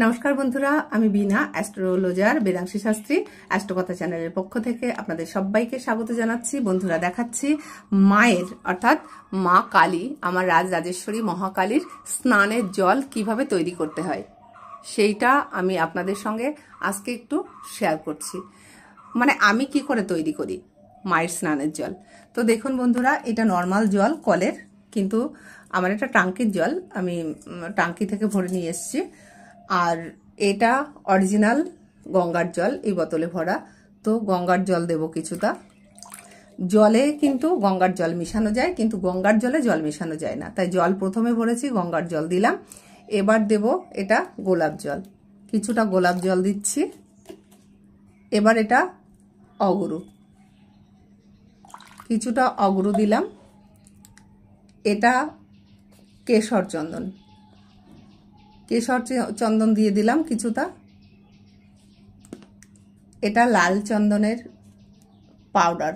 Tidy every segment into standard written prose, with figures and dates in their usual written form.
নমস্কার বন্ধুরা, আমি বিনা অ্যাস্ট্রোলজার বেদাংশী শাস্ত্রী অ্যাস্ট্রোকথা চ্যানেলের পক্ষ থেকে আপনাদের সবাইকে স্বাগত জানাচ্ছি। বন্ধুরা, দেখাচ্ছি মায়ের অর্থাৎ মা কালী, আমার রাজরাজেশ্বরী মহাকালীর স্নানের জল কিভাবে তৈরি করতে হয় সেইটা আমি আপনাদের সঙ্গে আজকে একটু শেয়ার করছি। মানে আমি কি করে তৈরি করি মায়ের স্নানের জল। তো দেখুন বন্ধুরা, এটা নর্মাল জল কলের, কিন্তু আমার এটা টাঙ্কির জল, আমি টাঙ্কি থেকে ভরে নিয়ে এসেছি। আর এটা অরিজিনাল গঙ্গার জল, এই বোতলে ভরা। তো গঙ্গার জল দেব কিছুটা। জলে কিন্তু গঙ্গার জল মিশানো যায়, কিন্তু গঙ্গার জলে জল মিশানো যায় না, তাই জল প্রথমে ভরেছি, গঙ্গার জল দিলাম। এবার দেব এটা গোলাপ জল, কিছুটা গোলাপ জল দিচ্ছি। এবার এটা অগুরু, কিছুটা অগুরু দিলাম। এটা কেশর চন্দন, কেশর চন্দন দিয়ে দিলাম কিছুটা। এটা লাল চন্দনের পাউডার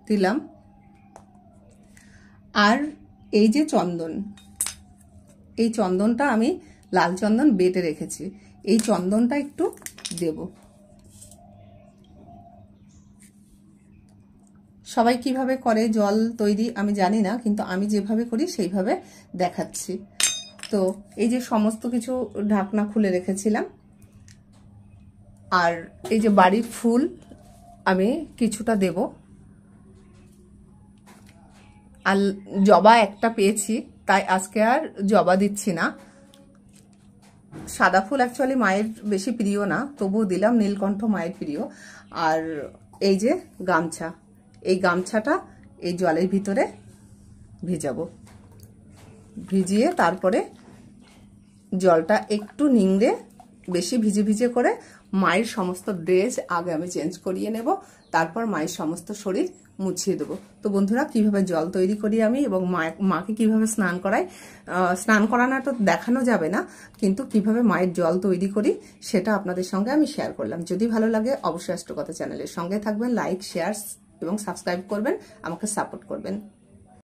দিলাম। আর এই যে চন্দন, এই চন্দনটা আমি লাল চন্দন বেটে রেখেছি, এই চন্দনটা একটু দেব। সবাই কিভাবে করে জল তৈরি আমি জানি না, কিন্তু আমি যেভাবে করি সেইভাবে দেখাচ্ছি। তো এই যে সমস্ত কিছু ঢাকনা খুলে রেখেছিলাম। আর এই যে বাড়ির ফুল আমি কিছুটা দেব। আর জবা একটা পেয়েছি, তাই আজকে আর জবা দিচ্ছি না। সাদা ফুল অ্যাকচুয়ালি মায়ের বেশি প্রিয় না, তবুও দিলাম, নীলকণ্ঠ মায়ের প্রিয়। আর এই যে গামছা, এই গামছাটা এই জলের ভিতরে ভিজাবো। ভিজিয়ে তারপরে জলটা একটু নিংড়ে, বেশি ভিজে ভিজে করে মায়ের সমস্ত ড্রেস আগে আমি চেঞ্জ করিয়ে নেব, তারপর মায়ের সমস্ত শরীর মুছিয়ে দেবো। তো বন্ধুরা, কিভাবে জল তৈরি করি আমি এবং মাকে কিভাবে স্নান করাই, স্নান করানো তো দেখানো যাবে না, কিন্তু কিভাবে মায়ের জল তৈরি করি সেটা আপনাদের সঙ্গে আমি শেয়ার করলাম। যদি ভালো লাগে অবশ্যই অ্যাস্ট্রোকথা চ্যানেলের সঙ্গে থাকবেন, লাইক, শেয়ার এবং সাবস্ক্রাইব করবেন, আমাকে সাপোর্ট করবেন।